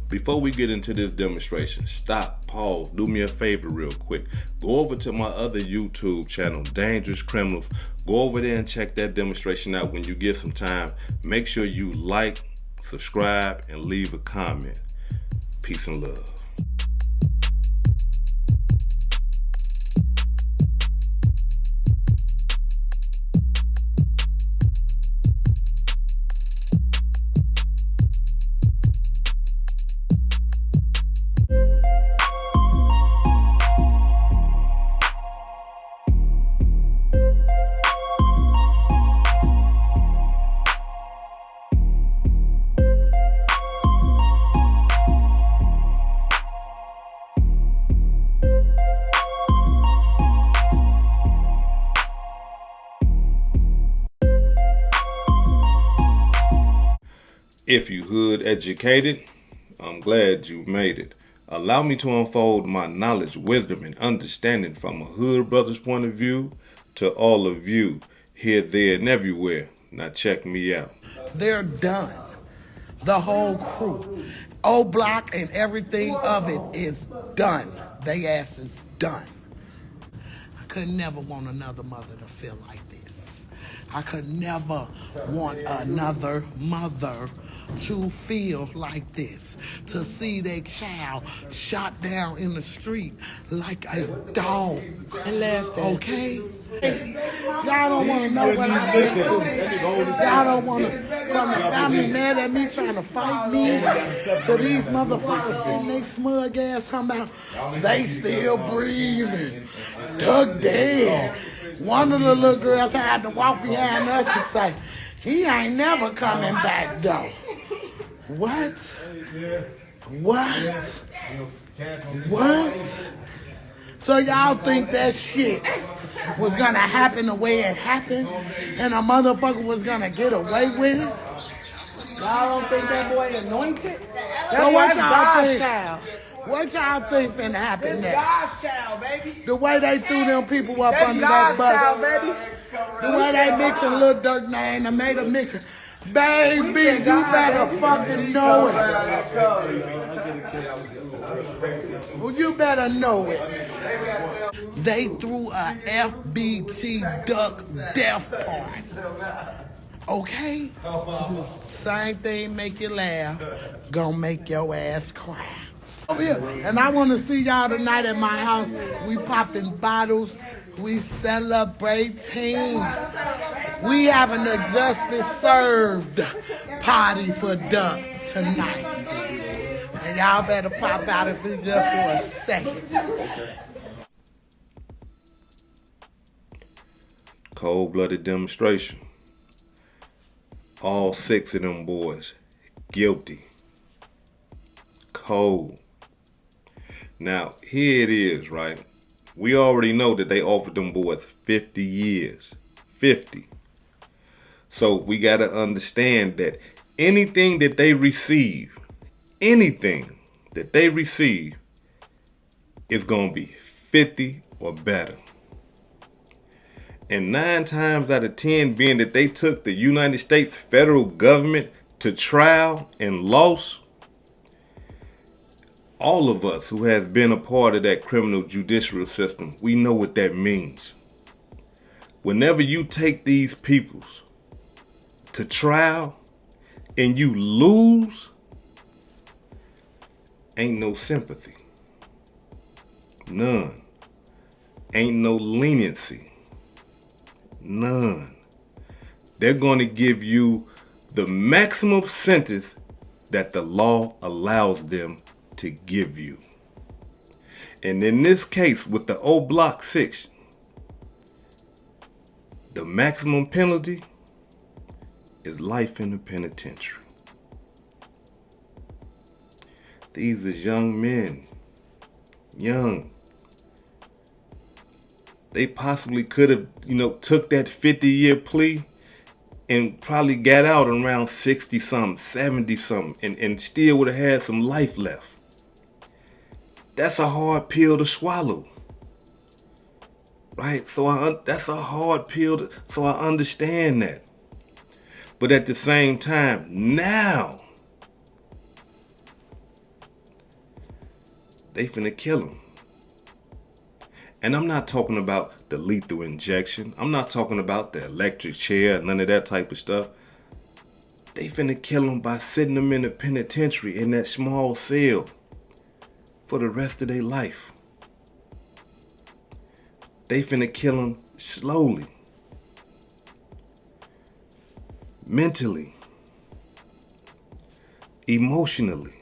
Before we get into this demonstration, stop, pause, do me a favor real quick. Go over to my other YouTube channel, Dangerous Criminals. Go over there and check that demonstration out when you get some time. Make sure you like, subscribe, and leave a comment. Peace and love. If you hood educated, I'm glad you made it. Allow me to unfold my knowledge, wisdom, and understanding from a hood brother's point of view to all of you here, there, and everywhere. Now check me out. They're done. The whole crew. Old Block and everything of it is done. They ass is done. I could never want another mother to feel like this. I could never want another mother to feel like this, to see their child shot down in the street like a dog. Okay? Y'all don't want to know what I've been through. Y'all don't want to, from the family mad at me trying to fight me, to these motherfuckers sitting they smug ass talking about they still breathing. Doug dead. One of the little girls had to walk behind us and say, he ain't never coming back though. What? What? What? So y'all think that shit was gonna happen the way it happened and a motherfucker was gonna get away with it? Y'all don't think that boy anointed? So what y'all God's think? child. What y'all think finna happen That's next? God's child, baby. The way they threw them people up That's under that God's child, bus. baby. The way they mixing Lil Durk name and made a mixing. Baby, you better fucking know it. Well, you better know it. They threw a FBG duck death party. Okay? Same thing make you laugh, gonna make your ass cry. Oh yeah, and I want to see y'all tonight at my house. We popping bottles, we celebrating. We having a justice served party for Duck tonight. And y'all better pop out if it's just for a second. Cold-blooded demonstration. All 6 of them boys guilty. Cold. Now, here it is, right? We already know that they offered them boys 50 years. 50. So we got to understand that anything that they receive is going to be 50 or better. And 9 times out of 10 being that they took the United States federal government to trial and lost, all of us who has been a part of that criminal judicial system, we know what that means. Whenever you take these peoples to trial and you lose, ain't no sympathy. None. Ain't no leniency. None. They're going to give you the maximum sentence that the law allows them to give you. And in this case, with the O Block 6, the maximum penalty is life in the penitentiary. These is young men. Young. They possibly could have, took that 50-year plea and probably got out around 60-something, 70-something, and still would have had some life left. That's a hard pill to swallow. Right? That's a hard pill so I understand that. But at the same time, now, They finna kill him. And I'm not talking about the lethal injection. I'm not talking about the electric chair, none of that type of stuff. They finna kill him by sitting him in a penitentiary in that small cell for the rest of their life. They finna kill him slowly, mentally, emotionally.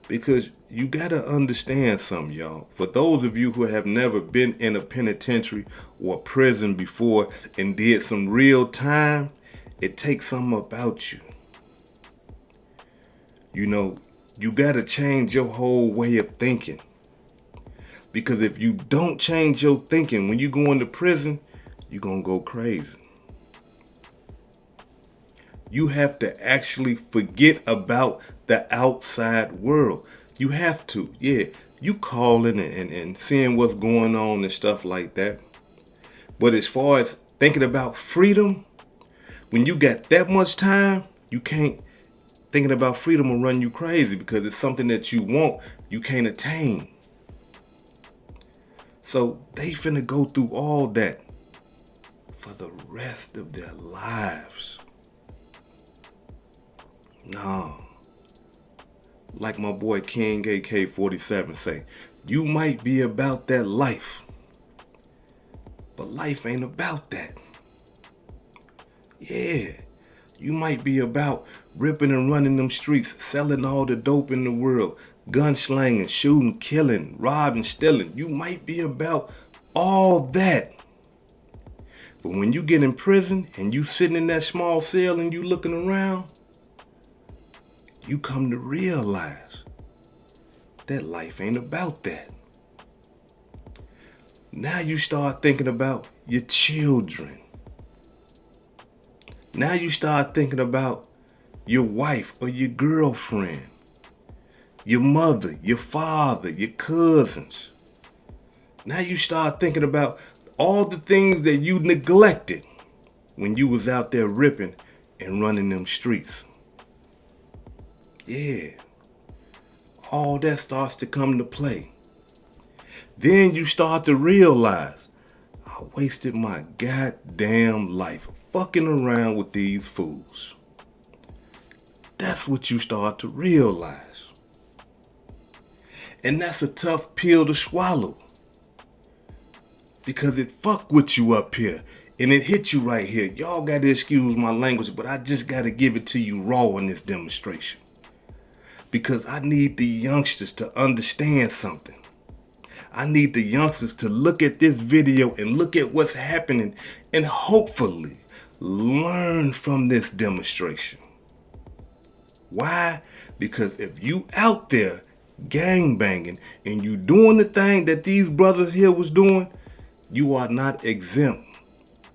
Because you gotta understand something, y'all. For those of you who have never been in a penitentiary or prison before and did some real time, it takes something about you. You know, you gotta change your whole way of thinking. Because if you don't change your thinking, when you go into prison, you're gonna go crazy. You have to actually forget about the outside world. You have to, yeah. You calling and seeing what's going on and stuff like that. But as far as thinking about freedom, when you got that much time, you can't. Thinking about freedom will run you crazy because it's something that you want, you can't attain. So they finna go through all that for the rest of their lives. No. Like my boy King AK-47 say, you might be about that life, but life ain't about that. Yeah, you might be about ripping and running them streets, selling all the dope in the world, gunslanging, shooting, killing, robbing, stealing. You might be about all that. But when you get in prison and you sitting in that small cell and you looking around, you come to realize that life ain't about that. Now you start thinking about your children. Now you start thinking about your wife or your girlfriend, your mother, your father, your cousins. Now you start thinking about all the things that you neglected when you was out there ripping and running them streets. Yeah, all that starts to come to play. Then you start to realize, I wasted my goddamn life fucking around with these fools. That's what you start to realize. And that's a tough pill to swallow. Because it fuck with you up here. And it hit you right here. Y'all gotta excuse my language, but I just gotta give it to you raw in this demonstration. Because I need the youngsters to understand something. I need the youngsters to look at this video and look at what's happening and hopefully learn from this demonstration. Why? Because if you out there gang banging and you doing the thing that these brothers here was doing, you are not exempt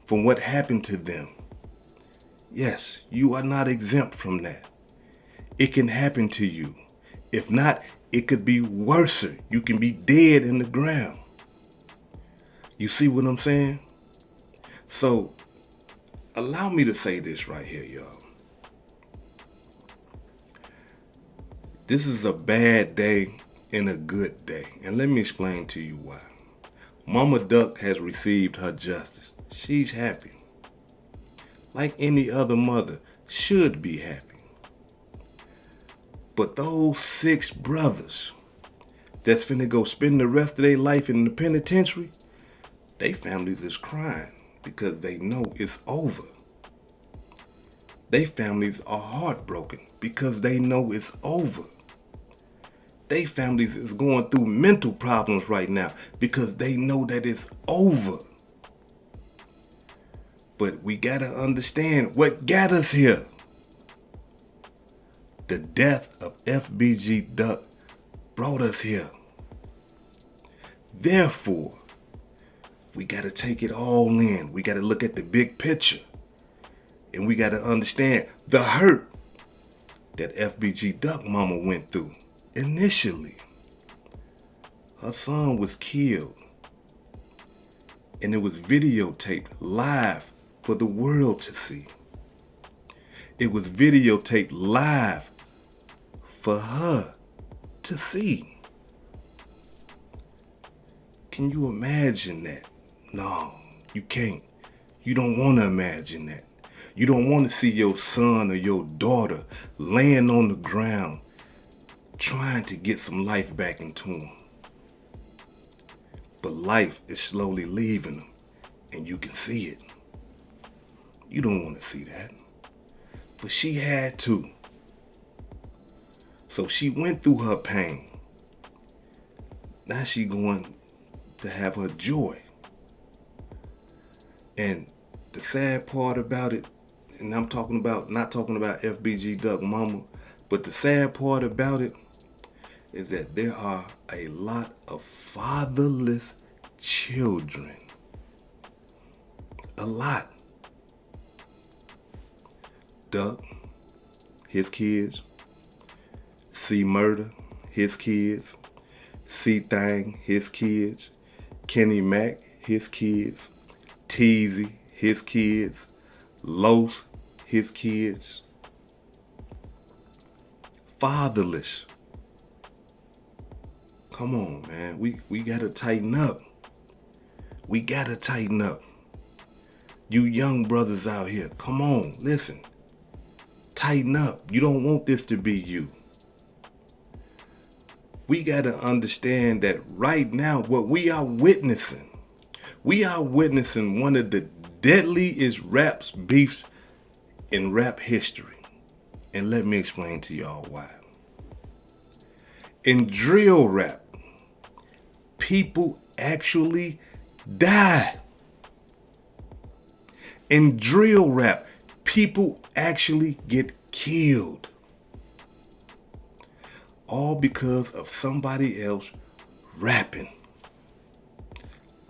from what happened to them. Yes, you are not exempt from that. It can happen to you. If not, it could be worse. You can be dead in the ground. You see what I'm saying? So, allow me to say this right here, y'all. This is a bad day and a good day. And let me explain to you why. Mama Duck has received her justice. She's happy. Like any other mother should be happy. But those 6 brothers that's finna go spend the rest of their life in the penitentiary, they families is crying because they know it's over. They families are heartbroken because they know it's over. They families is going through mental problems right now because they know that it's over. But we gotta understand what got us here. The death of FBG Duck brought us here. Therefore, we gotta take it all in. We gotta look at the big picture. And we gotta understand the hurt that FBG Duck mama went through. Initially, her son was killed. And it was videotaped live for the world to see. It was videotaped live for her to see. Can you imagine that? No, you can't. You don't want to imagine that. You don't want to see your son or your daughter laying on the ground trying to get some life back into them. But life is slowly leaving them, and you can see it. You don't want to see that. But she had to. So she went through her pain. Now she going to have her joy. And the sad part about it, and I'm talking about, not talking about FBG Duck Mama, but the sad part about it is that there are a lot of fatherless children. A lot. Duck, his kids. C Murder, his kids. C Thang, his kids. Kenny Mac, his kids. Teasy, his kids. Los, his kids. Fatherless. Come on, man. We gotta tighten up. We gotta tighten up. You young brothers out here, come on, listen. Tighten up. You don't want this to be you. We gotta understand that right now, what we are witnessing one of the deadliest rap beefs in rap history. And let me explain to y'all why. In drill rap, people actually die. In drill rap, people actually get killed. All because of somebody else rapping.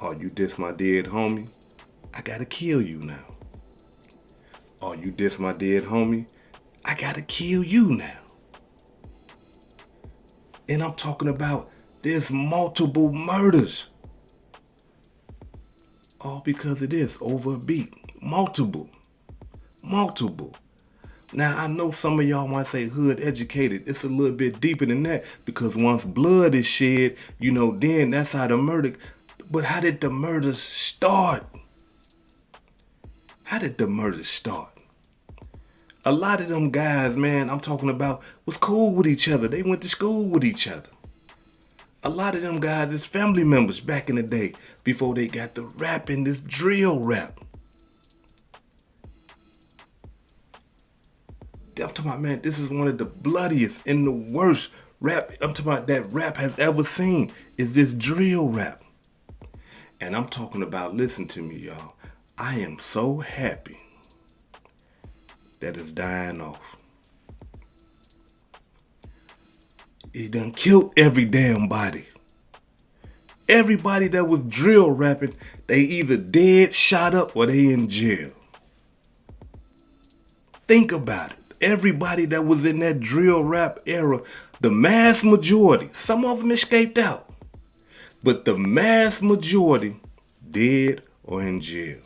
Oh, you diss my dead homie? I gotta kill you now. Oh, you diss my dead homie? I gotta kill you now. And I'm talking about there's multiple murders. All because of this, over a beat. Multiple. Now, I know some of y'all might say hood educated. It's a little bit deeper than that, because once blood is shed, then that's how the murder. But how did the murders start? A lot of them guys, man, I'm talking about, was cool with each other. They went to school with each other. A lot of them guys is family members back in the day before they got the rap and this drill rap. I'm talking about, man, this is one of the bloodiest and the worst rap, I'm talking about, that rap has ever seen, is this drill rap. And I'm talking about, listen to me, y'all. I am so happy that it's dying off. It done killed every damn body. Everybody that was drill rapping, they either dead, shot up, or they in jail. Think about it. Everybody that was in that drill rap era, the mass majority, some of them escaped out, but the mass majority dead or in jail.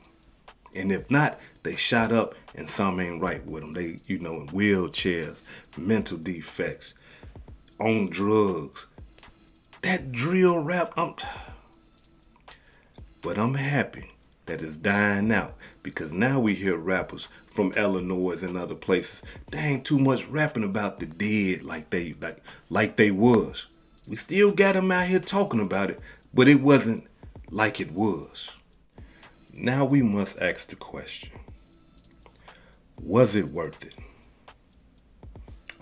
And if not, they shot up and some ain't right with them. They, in wheelchairs, mental defects, on drugs. That drill rap, but I'm happy that it's dying out, because now we hear rappers from Illinois and other places. They ain't too much rapping about the dead like they was. We still got them out here talking about it, but it wasn't like it was. Now we must ask the question, was it worth it?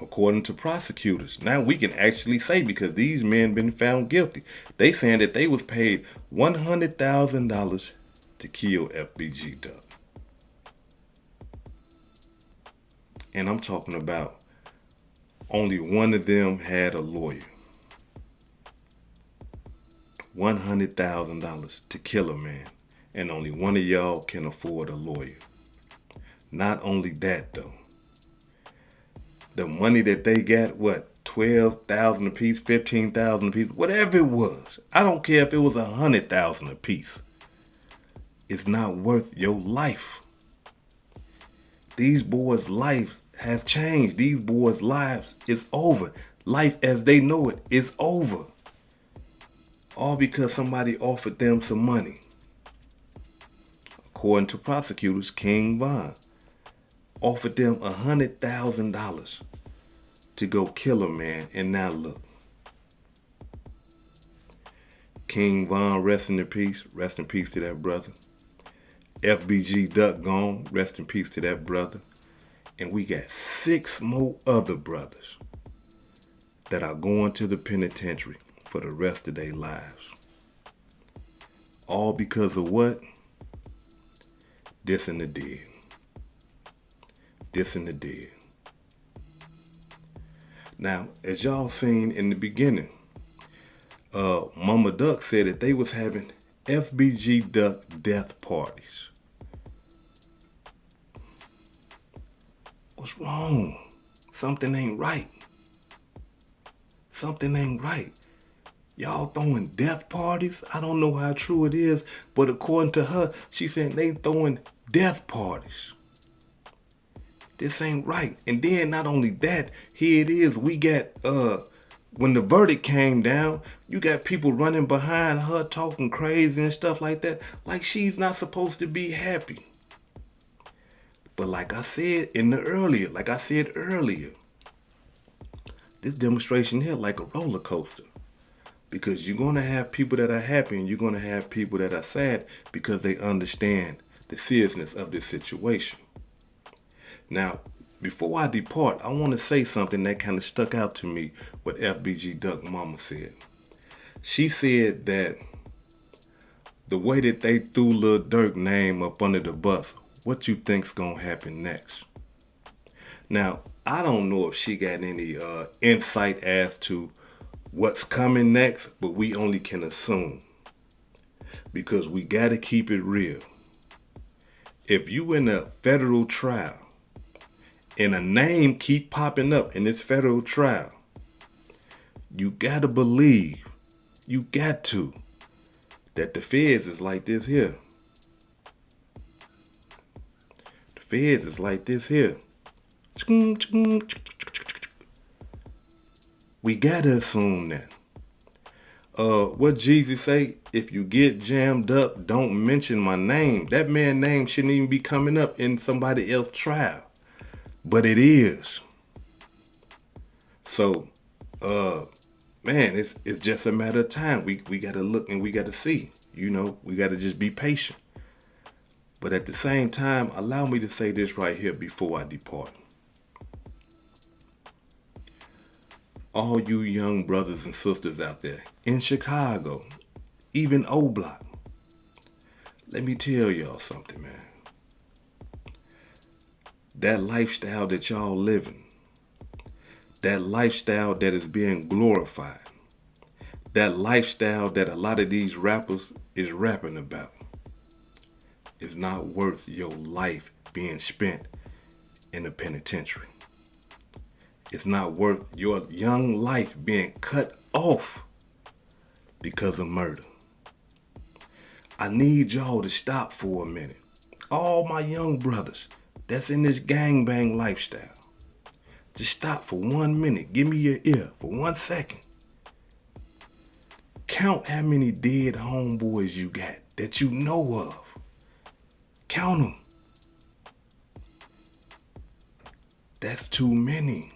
According to prosecutors, now we can actually say, because these men been found guilty, they saying that they was paid $100,000 to kill FBG Duck. And I'm talking about only one of them had a lawyer. $100,000 to kill a man. And only one of y'all can afford a lawyer. Not only that though. The money that they got, $12,000 a piece, $15,000 a piece, whatever it was. I don't care if it was $100,000 a piece. It's not worth your life. These boys' lives has changed. These boys' lives is over. Life as they know it is over. All because somebody offered them some money. According to prosecutors, King Von offered them $100,000 to go kill a man, and now look. King Von, rest in peace. Rest in peace to that brother. FBG Duck gone. Rest in peace to that brother. And we got 6 more other brothers that are going to the penitentiary for the rest of their lives. All because of what? Dissing the dead. Dissing the dead. Now, as y'all seen in the beginning, Mama Duck said that they was having FBG Duck death parties. What's wrong? Something ain't right. Something ain't right. Y'all throwing death parties? I don't know how true it is, but according to her, she said they throwing death parties. This ain't right. And then not only that, here it is, we got, when the verdict came down, you got people running behind her talking crazy and stuff like that, like she's not supposed to be happy. But like I said earlier, this demonstration here like a roller coaster. Because you're going to have people that are happy and you're going to have people that are sad because they understand the seriousness of this situation. Now, before I depart, I want to say something that kind of stuck out to me what FBG Duck Mama said. She said that the way that they threw Lil Durk name up under the bus, what you think's going to happen next? Now, I don't know if she got any insight as to what's coming next, but we only can assume. Because we got to keep it real. If you in a federal trial and a name keep popping up in this federal trial, you got to believe, that the feds is like this here. The feds is like this here. We gotta assume that. What Jesus say? If you get jammed up, don't mention my name. That man's name shouldn't even be coming up in somebody else's trial. But it is. So, man, it's just a matter of time. We gotta look and we gotta see. We gotta just be patient. But at the same time, allow me to say this right here before I depart. All you young brothers and sisters out there in Chicago, even O Block, let me tell y'all something, man. That lifestyle that y'all living, that lifestyle that is being glorified, that lifestyle that a lot of these rappers is rapping about, is not worth your life being spent in a penitentiary. It's not worth your young life being cut off because of murder. I need y'all to stop for a minute. All my young brothers that's in this gangbang lifestyle, just stop for 1 minute. Give me your ear for 1 second. Count how many dead homeboys you got that you know of. Count them. That's too many.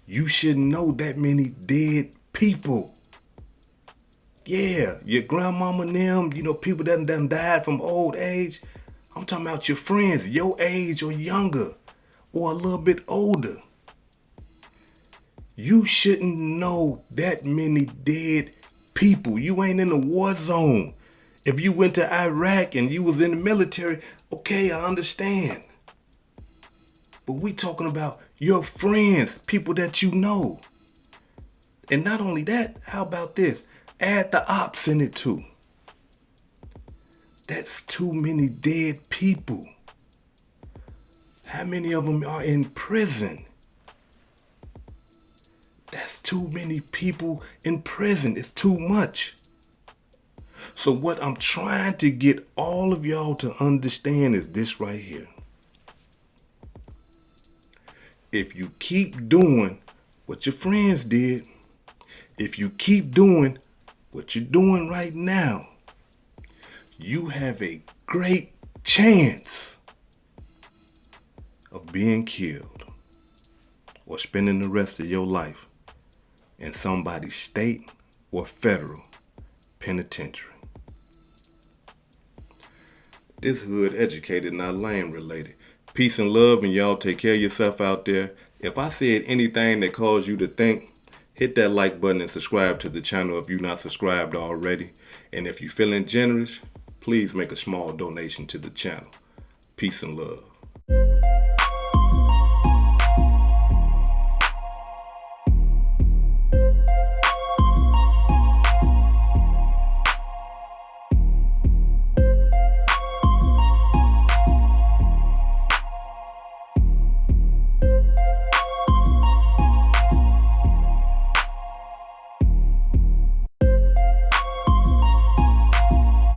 You shouldn't know that many dead people. Yeah, your grandmama and them, people that done died from old age. I'm talking about your friends, your age or younger, or a little bit older. You shouldn't know that many dead people. You ain't in the war zone. If you went to Iraq and you was in the military, okay, I understand. But we talking about your friends, people that you know. And not only that, how about this? Add the ops in it too. That's too many dead people. How many of them are in prison? That's too many people in prison. It's too much. So what I'm trying to get all of y'all to understand is this right here. if you keep doing what your friends did, if you keep doing what you're doing right now, you have a great chance of being killed or spending the rest of your life in somebody's state or federal penitentiary. This hood educated, not lame related. Peace and love, and y'all take care of yourself out there. If I said anything that caused you to think, hit that like button and subscribe to the channel if you're not subscribed already. And if you're feeling generous, please make a small donation to the channel. Peace and love.